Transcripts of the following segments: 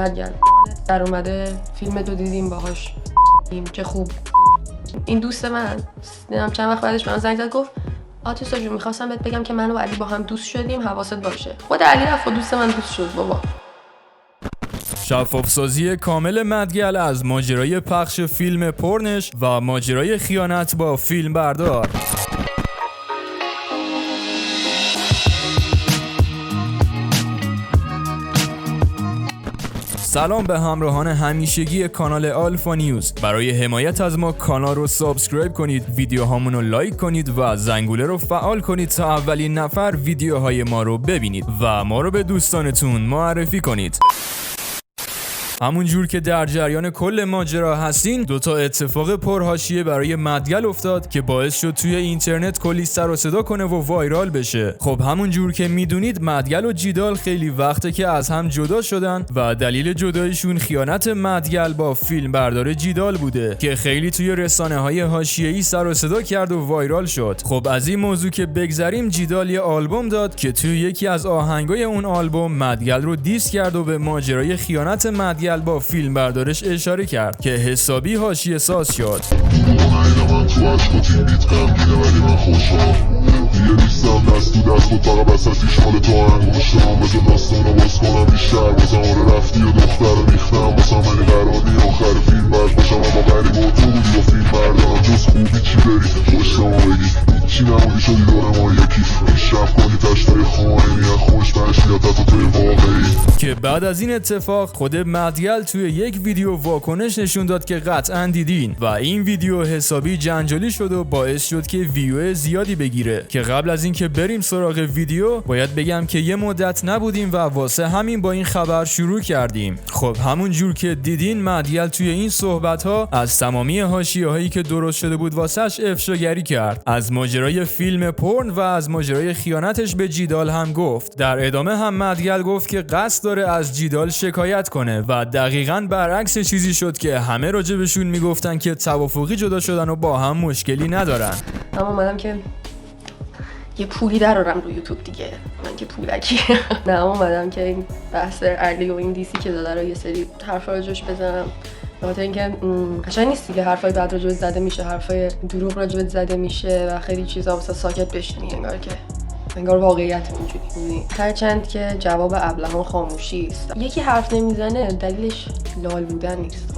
مدگل در اومده، فیلم تو دیدیم باهاش، چه خوب. این دوست من چند وقت بعدش به من زنگ زد گفت آتیسا جون میخواستم بهت بگم که من و علی با هم دوست شدیم، حواست باشه. خود علی رفت و دوست من دوست شد بابا. شفاف‌سازی کامل مدگل از ماجرای پخش فیلم پرنش و ماجرای خیانت با فیلم بردار. سلام به همراهان همیشگی کانال آلفا نیوز. برای حمایت از ما کانال رو سابسکرایب کنید، ویدیوهامون رو لایک کنید و زنگوله رو فعال کنید تا اولین نفر ویدیوهای ما رو ببینید و ما رو به دوستانتون معرفی کنید. همون جور که در جریان کل ماجرا هستین، دوتا اتفاق پرحاشیه برای مدگل افتاد که باعث شد توی اینترنت کلی سر و صدا کنه و وایرال بشه. خب همون جور که میدونید مدگل و جیدال خیلی وقته که از هم جدا شدن و دلیل جداییشون خیانت مدگل با فیلم بردار جیدال بوده که خیلی توی رسانه‌های حاشیه‌ای سر و صدا کرد و وایرال شد. خب از این موضوع که بگذریم، جیدال یه آلبوم داد که توی یکی از آهنگای اون آلبوم مدگل رو دیس کرد و به ماجرای خیانت مدگل با فیلم بردارش اشاره کرد که حسابی حاشیه ساز شد. که بعد از این اتفاق خود مدگل توی یک ویدیو واکنش نشون داد که قطعاً دیدین و این ویدیو حسابی جنجالی شد و باعث شد که ویو زیادی بگیره. که قبل از اینکه بریم سراغ ویدیو باید بگم که یه مدت نبودیم و واسه همین با این خبر شروع کردیم. خب همون جور که دیدین مدگل توی این صحبت‌ها از تمامی حاشیه‌هایی که درست شده بود واسش افشاگری کرد. از ماجرای فیلم پورن و از ماجرای خیانتش به جیدال هم گفت. در ادامه هم مدگل گفت که قصد داره از جیدال شکایت کنه و دقیقاً برعکس چیزی شد که همه راجبشون میگفتن که توافقی جدا شدن و با هم مشکلی ندارن. اما اومدم که یه پولی درارم رو یوتیوب دیگه، من که پولکی. نه اومدم که این بحث علی و این دیسی که داده رو یه سری حرفا راجعش بزنم، به خاطر اینکه قشنگ نیست دیگه حرفای بد راجع زده میشه، حرفای دروغ راجع زده میشه و خیلی چیزا واسه ساکت بشینی انگار واقعیت اینجوری. هرچند که جواب ابلهان خاموشی است. یکی حرف نمیزنه دلیلش لال بودن نیست،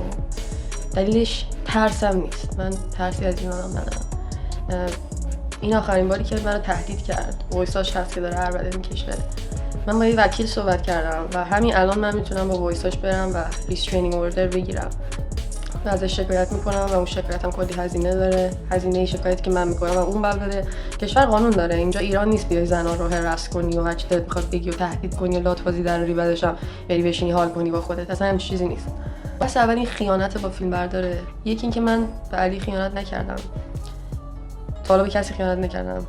دلیلش ترسم نیست. من ترسی از این آدم ندارم. این آخرین باری که منو تهدید کرد، وایساش هست که داره هر بده میکشه. من با یه وکیل صحبت کردم و همین الان من میتونم با وایساش برم و ریسترینینگ اوردر بگیرم و ازش شکایت میکنم و اون شکایتم کلی هزینه داره. هزینه شکایتی که من میکنم و اون باید بده. کشور قانون داره، اینجا ایران نیست بیای زنا رو هراس کنی و هر چی دلت میخواد بگی و تهدید کنی و لات بازی دراری، بعدش هم بری بشینی حال کنی با خودت. اصلا همین چیزی نیست. بس اول این خیانت با فیلم برداره. یکی این که من به علی خیانت نکردم، تا حالا به کسی خیانت نکردم،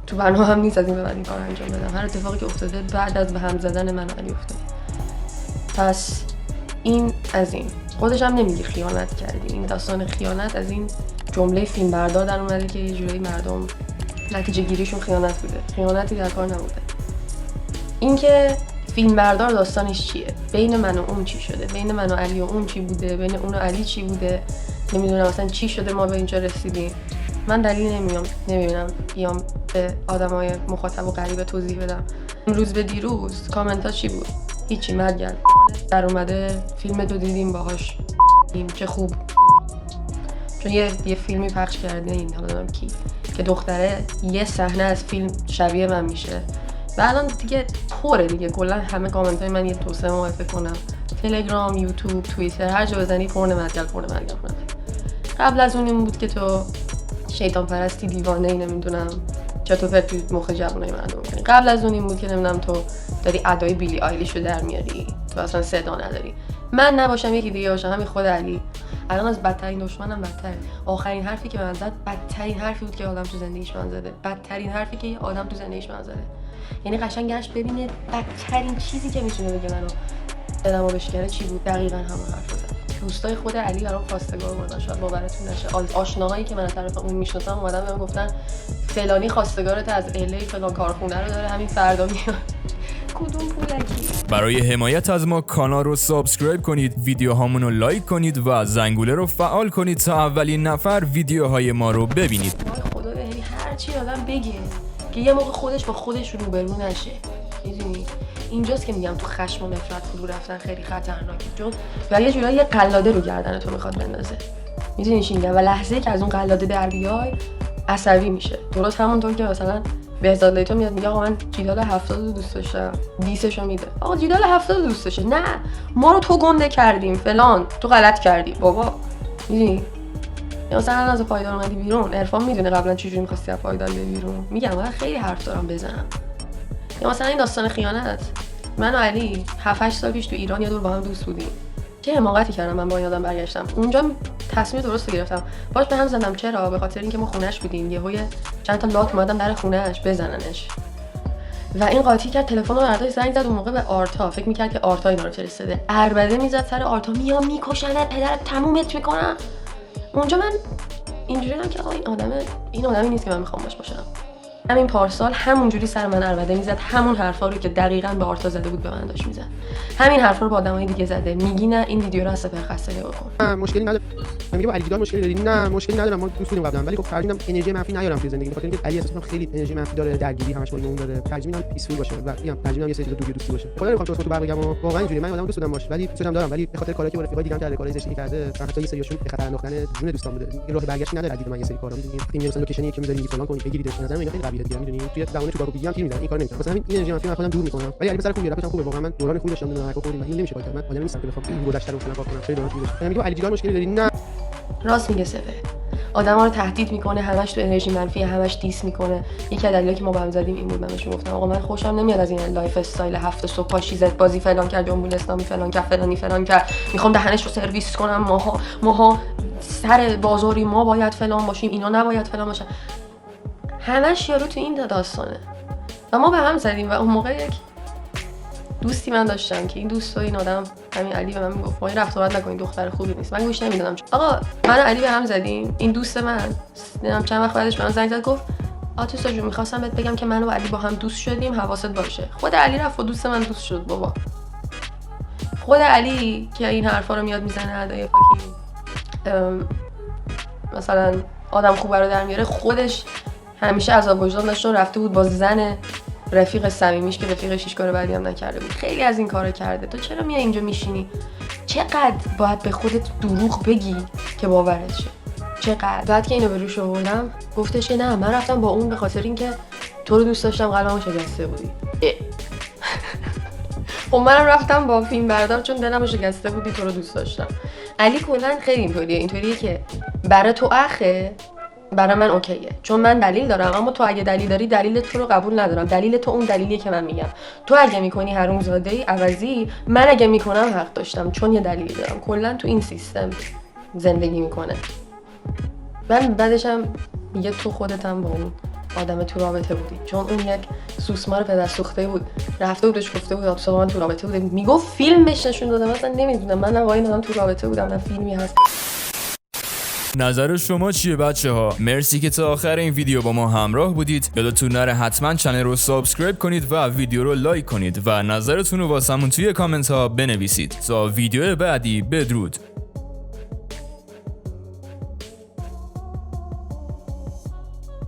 تو برنامه هم نیست از این به بعد این کار انجام بدم. هر اتفاقی که افتاده بعد از به هم زدن من و علی افتاده. پس این از این. خودش هم نمیگه خیانت کردی. این داستان خیانت از این جمله فیلم بردار در اومده که یه جوری مردم نتیجه گیریشون خیانت بوده. خیانتی در کار نبوده. این که فیلم بردار داستانش چیه؟ بین من و اون چی شده؟ بین من و علی و اون چی بوده؟ بین اون و علی چی بوده؟ نمیدونم اصلا چی شده ما به اینجا رسیدیم. من دلیل نمیبینم بیام به آدمای مخاطب و غریبه توضیح بدم. امروز به دیروز کامنت ها چی بود؟ هیچی. مدگل در اومده، فیلم تو دیدیم باهاش، چه خوب. چون یه فیلمی پخش کرده، این حالا نمیدونم کی، که دختره یه صحنه از فیلم شبیه من میشه و الان دیگه خوره دیگه. کلا همه کامنت های من یه توسعه موافقه کنم، تلگرام، یوتیوب، توییتر، هر جا بزنی پورن مدگل. قبل از اون این بود که تو شیطان پرستی، دیوانه ای، نمیدونم چطور پرتی مخ جوونای مردم میکنی. قبل از اون این بود که نمیدونم تو داری ادای بیلی آیلیشو در میاری، تو اصلا صدا نداری. من نباشم یکی دیگه باشه، همین خود علی. الان از بدترین دشمنم بدتر. آخرین حرفی که من زد بدترین حرفی بود که آدم تو زندگیش من زده. بدترین حرفی که آدم تو زندگیش من زده. یعنی قشنگ گشت ببینه بدترین چیزی که میتونه بگه منو دلمو بشکنه چی بود. دقیقاً همون حرف زد. دوستای خود علی برام خواستگار بودن، شاید باورتون نشه. آشناهایی که من از طرف اون میشناسم اومدن بهم گفتن فلانی خواستگارت از الی فلان کارخونه رو داره، همین فردا میاد. کدوم پولکی؟ برای حمایت از ما کانال رو سابسکرایب کنید، ویدیوهامون رو لایک کنید و زنگوله رو فعال کنید تا اولین نفر ویدیوهای ما رو ببینید. خدا یعنی هر چی آدم بگه که یه موقع خودش با خودش روبرو نشه. میدونی اینجاست که میگم تو خشم و نفرت فرو رفتن خیلی خطرناکه، چون و یه جورایی یه قلاده رو گردن تو میخواد بندازه. میدونی چی میگم؟ و لحظه‌ای که از اون قلاده در بیای عصبی میشه. درست همونطور که مثلا بهزاد لیتو میاد میگه آقا من جیدال 70 رو دوست داشتم، 20 رو میده. آقا جیدال 70 رو دوست داشته، نه ما رو تو گنده کردیم فلان، تو غلط کردی بابا. میدونی یا مثلا از پایدار اومدی بیرون، عرفان میدونه قبلا چجوری می‌خواستی از پایدار بیای بیرون. میگم من خیلی حرف دارم بزنم. یا مثلا این داستان خیانت، من و علی 7-8 سال پیش تو ایران یه دور با هم دوست بودیم. چه حماقتی کردم من با این آدم برگشتم. اونجا تصمیم درست گرفتم. باش به هم زدم. چرا؟ به خاطر اینکه ما خونه‌اش بودیم. یهو چند تا لات اومدن در خونه‌اش بزننش. و این قاطی کرد، تلفن رو برداشت زنگ زد اون موقع به آرتا. فکر می‌کرد که آرتا اینا رو فرستاده. عربده میزد سر آرتا، میام میکشنت، پدرت تمومت میکنم. اونجا من اینجوری دیدم که آقا این آدمی نیست که من میخوام باش باشم. همین پارسال همونجوری سر من عربده میزد، همون حرفا رو که دقیقاً به آرتا زده بود به من داشت میزد. همین حرفا رو با آدمای دیگه زده. میگی نه این ویدیو رو از سپر خسته بکن. مشکلی نداره. میگم علی دیدار مشکلی داری؟ نه مشکلی ندارم، ما دوست بودیم قبلا، ولی خب ترجیح انرژی منفی نیارم توی زندگی، بخاطر اینکه علی احساس کنم خیلی انرژی منفی داره، درگیری همش با اون داره. ترجیح میدم پیسفول باشه و میگم ترجیح میدم یه سری دوری دوستی باشه. خدا نمیخواد تو بقیه بگم واقعا اینجوری من آدمو دوست دارم باشه، ولی دوستم دارم، ولی به خاطر کاری که با رفیقای دیگه کرده، کارهای زشتی کرده، حتی یه سریاشون به خطر انداختن جون دوستان بوده. یه راه برگشتی نداره. دید من یه سری کارا میدونی وقتی مثلا لوکیشنی که میذاری فلان کنی بگیریدش، نظر من اینا خیلی قویه دیگه، میدونی توی زمان تو کارو دیگه هم تیر میزنن، این کارو نمیکنم. مثلا همین انرژی منفی من خودم دور میکنم، ولی علی پسر خوبیه، رفتم خوبه واقعا، من دوران خوبی داشتم، دوران خوبی من نمیشه کار کرد. من آدمی نیستم که بخوام این گذشته رو مثلا کار کنم. خیلی دوران خوبی داشتم. میگم علی دیدار مشکلی داری؟ نه راست میگه سپر. آدما رو تهدید میکنه، همش تو انرژی منفی، همش دیس میکنه. یکی از دلایلی که ما با هم زدیم این بود. من بهش گفتم آقا من خوشم نمیاد از این لایف استایل هفت صبح پاشی زد بازی فلان کرد، جمهوری اسلامی فلان کرد، فلان کرد، میخوام دهنش رو سرویس کنم، ماها سر بازاری ما باید فلان باشیم، اینا نباید فلان باشن. همش یارو تو این داستانه. و ما به هم زدیم و اون موقع یک دوستی من داشتم که این دوست و این آدم همین علی به من میگفت ما این رفت و بعد نکنین، دختر خوبی نیست. من گوش نمیدادم. آقا من و علی به هم زدیم. این دوست من نمیدونم چند وقت بعدش به من زنگ زد گفت آتوسا جون می‌خواستم بهت بگم که من و علی با هم دوست شدیم، حواست باشه. خود علی رفت و دوست من دوست شد بابا. خود علی که این حرفا رو میاد میزنه ادای مثلا آدم خوب رو در میاره، خودش همیشه عذاب وجدان داشت و رفته بود با زن رفیق صمیمیش که رفیق شیشکار بعدی هم نکرده بود. خیلی از این کارا کرده. تو چرا میای اینجا میشینی؟ چقدر باید به خودت دروغ بگی که باورت شه؟ چقدر؟ بعد که اینو به روش آوردم گفتش که نه من رفتم با اون به خاطر اینکه تو رو دوست داشتم، قلبمو شکسته بودی. خب منم رفتم با فیلم بردار چون دلمو شکسته بودی، تو رو دوست داشتم. علی کلا خیلی اینطوریه که برای تو اخه، برای من اوکیه چون من دلیل دارم، اما تو اگه دلیل داری دلیل تو رو قبول ندارم. دلیل تو اون دلیلیه که من میگم. تو اگه میکنی حرومزاده‌ای عوضی، من اگه میکنم حق داشتم چون یه دلیلی دارم. کلا تو این سیستم زندگی میکنه. من بعدش هم میگه تو خودت هم با اون آدم تو رابطه بودی، چون اون یک سوسمار پدر سوخته بود، رفته بودش گفته بود تو من تو رابطه بودم. میگفت فیلم بهش نشون دادم، مثلا نمیدونم من با این آدم تو رابطه بودم نه فیلمی هست. نظر شما چیه بچه ها؟ مرسی که تا آخر این ویدیو با ما همراه بودید. یادتون نره حتما چنل رو سابسکرایب کنید و ویدیو رو لایک کنید و نظرتون رو واسمون توی کامنت ها بنویسید. تا ویدیو بعدی، بدرود.